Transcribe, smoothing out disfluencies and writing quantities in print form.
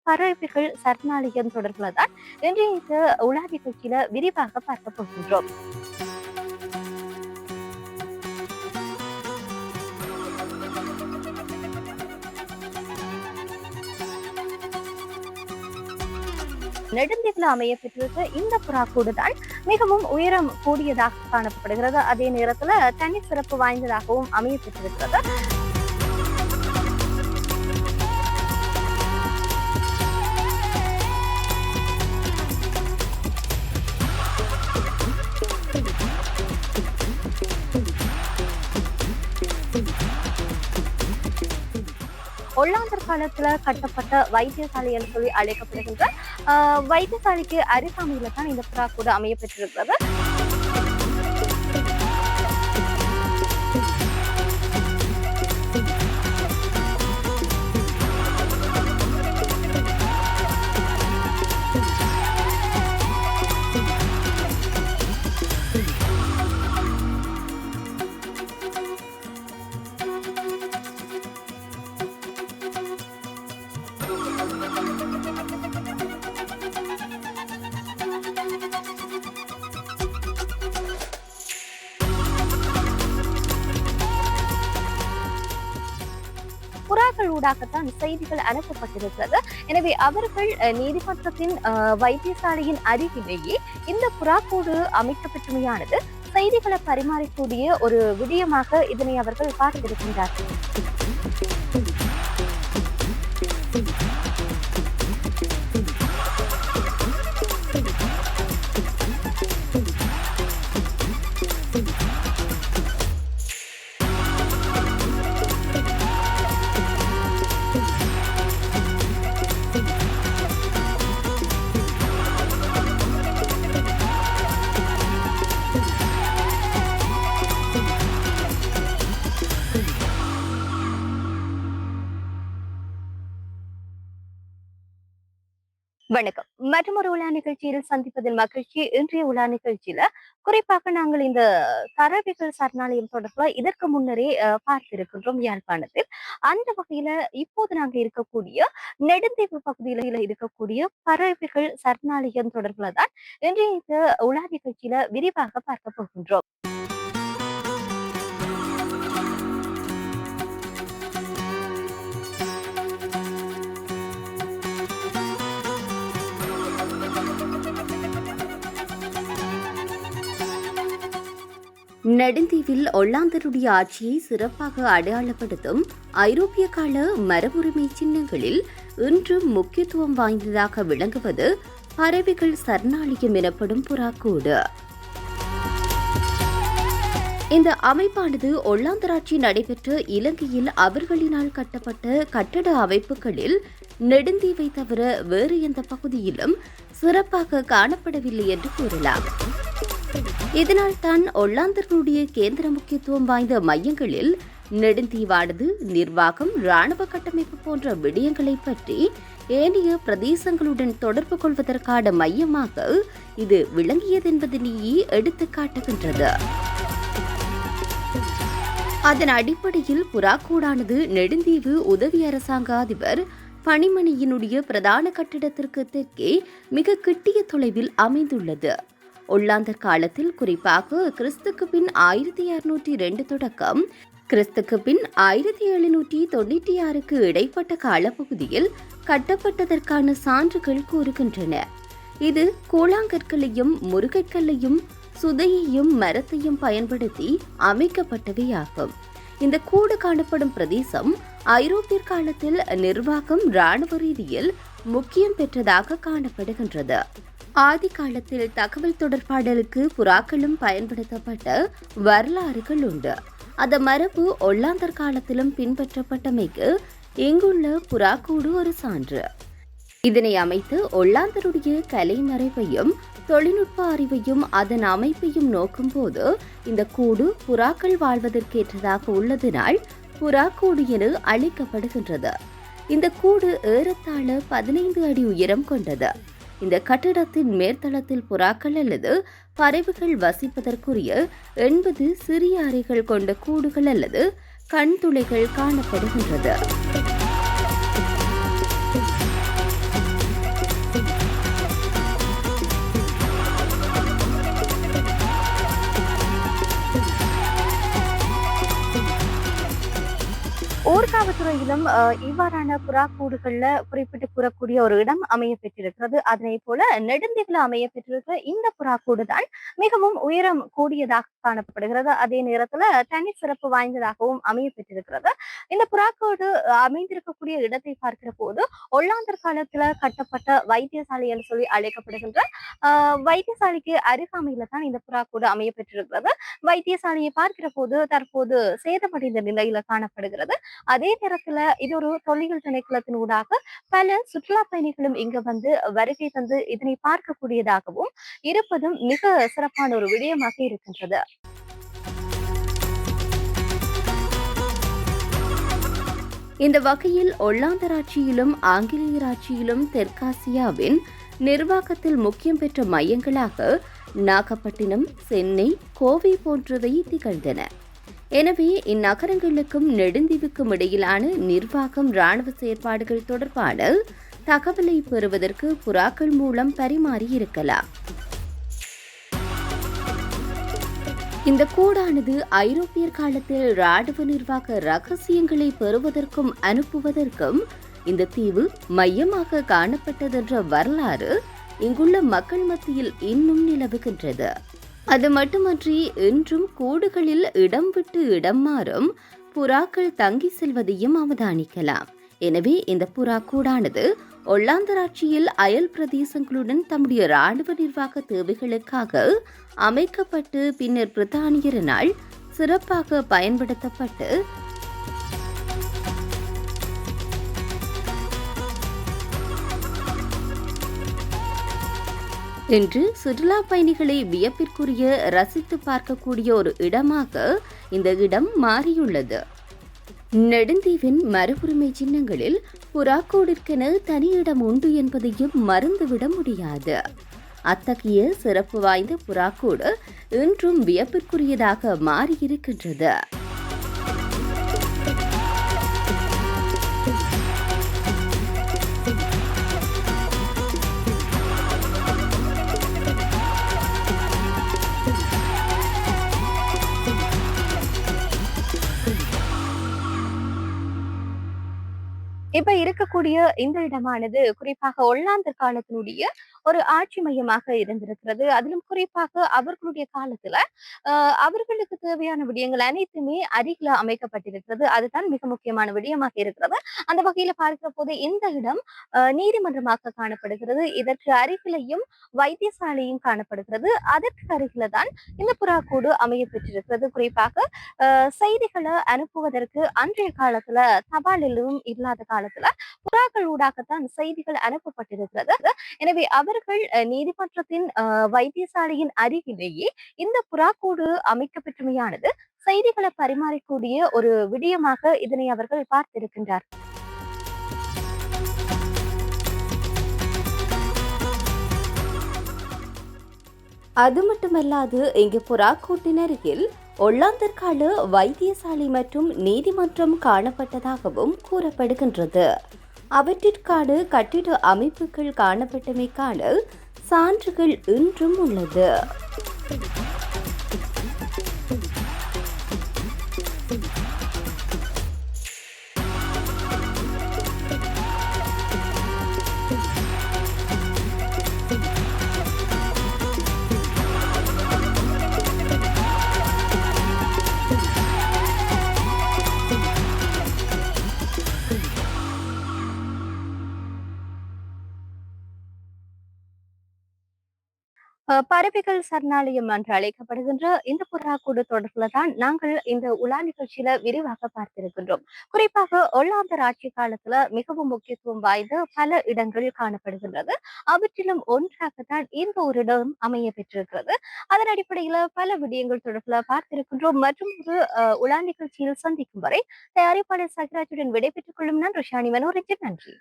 பறவைகள் சரணாலயம் தொடர்பில் தான் இன்றைய இந்த உலா நிகழ்ச்சியில விரிவாக பார்க்க போகின்றோம். நெடுந்தீவில் அமைய பெற்றிருக்க இந்த புறாக்கூடு தான் மிகவும் உயரம் கூடியதாக காணப்படுகிறது. அதே நேரத்துல தனி சிறப்பு வாய்ந்ததாகவும் அமைய பெற்றிருக்கிறது. ஒல்லாந்தர் காலத்துல கட்டப்பட்ட வைத்தியசாலை என்று சொல்லி அழைக்கப்படுகின்ற வைத்தியசாலைக்கு அருகாமையில தான் இந்த புறா கூட அமைய பெற்றிருக்கிறது. புறாக்கள் ஊடாகத்தான் செய்திகள் அனுப்பப்பட்டிருக்கிறது. எனவே அவர்கள் நீதிமன்றத்தின் வைத்தியசாலையின் அருகிலேயே இந்த புறாக்கூடு அமைக்கப்பட்டுமையானது செய்திகளை பரிமாறக்கூடிய ஒரு விடயமாக இதனை அவர்கள் பார்த்திருக்கின்றார்கள். வணக்கம். மற்றொரு உலா நிகழ்ச்சியில் சந்திப்பதில் மகிழ்ச்சி. இன்றைய உலா நிகழ்ச்சியில குறிப்பாக நாங்கள் இந்த பறவைகள் சரணாலயம் தொடர்பாக இதற்கு முன்னரே பார்த்திருக்கின்றோம் யாழ்ப்பாணத்தில். அந்த வகையில இப்போது நாங்க இருக்கக்கூடிய நெடுந்தீவு பகுதியில இருக்கக்கூடிய பறவைகள் சரணாலயம் தொடர்பில் தான் இன்றைய இந்த உலா நிகழ்ச்சியில விரிவாக பார்க்க போகின்றோம். நெடுந்தீவில் ஒல்லாந்தருடைய ஆட்சியை சிறப்பாக அடையாளப்படுத்தும் ஐரோப்பிய கால மரபுரிமை சின்னங்களில் இன்றும் முக்கியத்துவம் வாய்ந்ததாக விளங்குவது பறவைகள் சரணாலயம் எனப்படும் புறாக்கூடு. இந்த அமைப்பானது ஒல்லாந்தராட்சி நடைபெற்ற இலங்கையில் அவர்களினால் கட்டப்பட்ட கட்டட அமைப்புகளில் நெடுந்தீவை தவிர வேறு எந்த பகுதியிலும் சிறப்பாக காணப்படவில்லை என்று கூறலாம். இதனால் தான் ஒல்லாந்தர்களுடைய கேந்திர முக்கியத்துவம் வாய்ந்த மையங்களில் நெடுந்தீவானது நிர்வாகம், இராணுவ கட்டமைப்பு போன்ற விடயங்களை பற்றி ஏனைய பிரதேசங்களுடன் தொடர்பு கொள்வதற்கான மையமாக இது விளங்கியதென்பதனையே எடுத்து காட்டுகின்றது. அதன் அடிப்படையில் புறாக்கூடானது நெடுந்தீவு உதவி அரசாங்க அதிபர் பணிமனையினுடைய பிரதான கட்டிடத்திற்கு தெற்கே மிக கிட்டிய தொலைவில் அமைந்துள்ளது. ஒல்லாந்தர் காலத்தில், குறிப்பாக கிறிஸ்துக்கு பின் 1602 தொடக்கம் கிறிஸ்துக்கு பின் 1796க்கு இடைப்பட்ட காலப்பகுதியில் கட்டப்பட்டதற்கான சான்றுகள் கூறுகின்றன. இது கூழாங்கற்களையும் முருகைக்கல்லையும் சுதையையும் மரத்தையும் பயன்படுத்தி அமைக்கப்பட்டவையாகும். இந்த கூடு காணப்படும் பிரதேசம் ஐரோப்பிய காலத்தில் நிர்வாகம், இராணுவ ரீதியில் முக்கியம் பெற்றதாக காணப்படுகின்றது. ஆதி காலத்தில் தகவல் தொடர்பாடலுக்கு புறாக்களும் பயன்படுத்தப்பட்ட வரலாறுகள் உண்டு. அந்த மரபு ஒல்லாந்தர் காலத்திலும் பின்பற்றப்பட்டமைக்கு இங்குள்ள புறாக்கூடு ஒரு சான்று. இதனை அமைத்து ஒல்லாந்தருடைய கலைமறைவையும் தொழில்நுட்ப அறிவையும் அதன் அமைப்பையும் நோக்கும் போது இந்த கூடு புறாக்கள் வாழ்வதற்கேற்றதாக உள்ளதனால் புறாக்கூடு என அழைக்கப்படுகின்றது. இந்த கூடு ஏறத்தாழ 15 அடி உயரம் கொண்டது. இந்த கட்டிடத்தின் மேற்தளத்தில் புறாக்கள் அல்லது பறவைகள் வசிப்பதற்குரிய 80 சிறிய அறைகள் கொண்ட கூடுகள் அல்லது கண்துளைகள் காணப்படுகின்றது. துறையிலும் இவ்வாறான புறாக்கூடுகள்ல குறிப்பிட்டு கூறக்கூடிய ஒரு இடம் அமைய பெற்றிருக்கிறது. அதனை போல நெடுந்தீவுல அமைய பெற்றிருக்கிற இந்த புறாக்கூடு தான் மிகவும் உயரம் கூடியதாக காணப்படுகிறது. அதே நேரத்துல தனி சிறப்பு வாய்ந்ததாகவும் அமைய பெற்றிருக்கிறது. இந்த புறாக்கூடு அமைந்திருக்கக்கூடிய இடத்தை பார்க்கிற போது ஒல்லாந்தர் காலத்துல கட்டப்பட்ட வைத்தியசாலை என்று சொல்லி அழைக்கப்படுகின்ற வைத்தியசாலைக்கு அருகாமையில தான் இந்த புறாக்கூடு அமைய பெற்றிருக்கிறது. வைத்தியசாலையை பார்க்கிற போது தற்போது சேதமடைந்த நிலையில காணப்படுகிறது. அதே நேரத்துல இது ஒரு தொல்லியல் திணைக்களத்தின் ஊடாக பல சுற்றுலா பயணிகளும் இங்க வந்து வருகை தந்து இதனை பார்க்கக்கூடியதாகவும் இருப்பதும் மிக சிறப்பான ஒரு விடயமாக இருக்கின்றது. இந்த வகையில் ஒல்லாந்தர் ஆட்சியிலும் ஆங்கிலேயர் ஆட்சியிலும் தெற்காசியாவின் நிர்வாகத்தில் முக்கியம் பெற்ற மையங்களாக நாகப்பட்டினம், சென்னை, கோவை போன்றவை திகழ்ந்தன. எனவே இந்நகரங்களுக்கும் நெடுந்தீவுக்கும் இடையிலான நிர்வாகம், இராணுவ செயற்பாடுகள் தொடர்பான தகவலை பெறுவதற்கு புறாக்கள் மூலம் பரிமாறியிருக்கலாம். இந்த கூடானது ஐரோப்பியர் காலத்தில் இராணுவ நிர்வாக ரகசியங்களை பெறுவதற்கும் அனுப்புவதற்கும் இந்த தீவு மையமாக காணப்பட்டதென்ற வரலாறு இங்குள்ள மக்கள் மத்தியில் இன்னும் நிலவுகின்றது. அது மட்டுமன்றி இன்றும் கூடுகளில் இடம் விட்டு இடம் மாறும் புறாக்கள் தங்கி செல்வதையும் அவதானிக்கலாம். எனவே இந்த புறா கூடானது ஒல்லாந்தர் ஆட்சியில் அயல் பிரதேசங்களுடன் தம்முடைய இராணுவ நிர்வாக தேவைகளுக்காக அமைக்கப்பட்டு பின்னர் பிரித்தானியரினால் சிறப்பாக பயன்படுத்தப்பட்டு இன்று சுற்றுலா பயணிகளை வியப்பிற்குரிய ரசித்து பார்க்கக்கூடிய ஒரு இடமாக இந்த இடம் மாறியுள்ளது. நெடுந்தீவின் மரபுரிமை சின்னங்களில் புறாக்கூடிற்கென தனி இடம் உண்டு என்பதையும் மறந்துவிட முடியாது. அத்தகைய சிறப்பு வாய்ந்த புறாக்கூடு இன்றும் வியப்பிற்குரியதாக மாறியிருக்கின்றது. இப்ப இருக்கக்கூடிய இந்த இடமானது குறிப்பாக ஒல்லாந்தர் காலத்தினுடைய ஒரு ஆட்சி மையமாக இருந்திருக்கிறது. அதிலும் குறிப்பாக அவர்களுடைய காலத்துல அவர்களுக்கு தேவையான விடயங்கள் அனைத்துமே அருகில அமைக்கப்பட்டிருக்கிறது. அதுதான் மிக முக்கியமான விடயமாக இருக்கிறது. அந்த வகையில பார்க்கிற போது இந்த இடம் நீதிமன்றமாக காணப்படுகிறது. இதற்கு அருகிலையும் வைத்தியசாலையும் காணப்படுகிறது. அதற்கு அருகில தான் இந்த புறாக்கூடு அமைய பெற்றிருக்கிறது. குறிப்பாக செய்திகளை அனுப்புவதற்கு அன்றைய காலத்துல தபாலிலும் இல்லாத காலத்துல புறாக்கள் ஊடாகத்தான் செய்திகள் அனுப்பப்பட்டிருக்கிறது. எனவே அவர்கள் நீதிமன்றத்தின் வைத்தியசாலையின் அருகிலேயே இந்த புறாக்கூடு அமைக்கப்பெற்றமையானது செய்திகளை பரிமாறக்கூடிய ஒரு விடயமாக இதனை அவர்கள் பார்த்திருக்கின்றார். அது மட்டுமல்லாது இங்கு புறாக்கூட்டின் அருகில் ஒல்லாந்தர் கால வைத்தியசாலை மற்றும் நீதிமன்றம் காணப்பட்டதாகவும் கூறப்படுகின்றது. அவற்றிற்கான கட்டிட அமைப்புகள் காணப்பட்டமைக்கான சான்றுகள் இன்றும் உள்ளது. பறவைகள் சரணாலயம் என்று அழைக்கப்படுகின்ற இந்த புறாக்கூடு தொடர்பில் தான் நாங்கள் இந்த உலா நிகழ்ச்சியில விரிவாக பார்த்திருக்கின்றோம். குறிப்பாக ஒல்லாந்தர் ஆட்சி காலத்துல மிகவும் முக்கியத்துவம் வாய்ந்த பல இடங்கள் காணப்படுகின்றது. அவற்றிலும் ஒன்றாகத்தான் இந்த ஒரு இடம் அமைய பெற்றிருக்கிறது. அதன் அடிப்படையில பல விடயங்கள் தொடர்பில் பார்த்திருக்கின்றோம். மற்றும் ஒரு உலா நிகழ்ச்சியில் சந்திக்கும் வரை தயாரிப்பாளர் சகிராஜுடன் விடைபெற்றுக் கொள்ளும் நான் ருஷானி மனோரஞ்சன். நன்றி.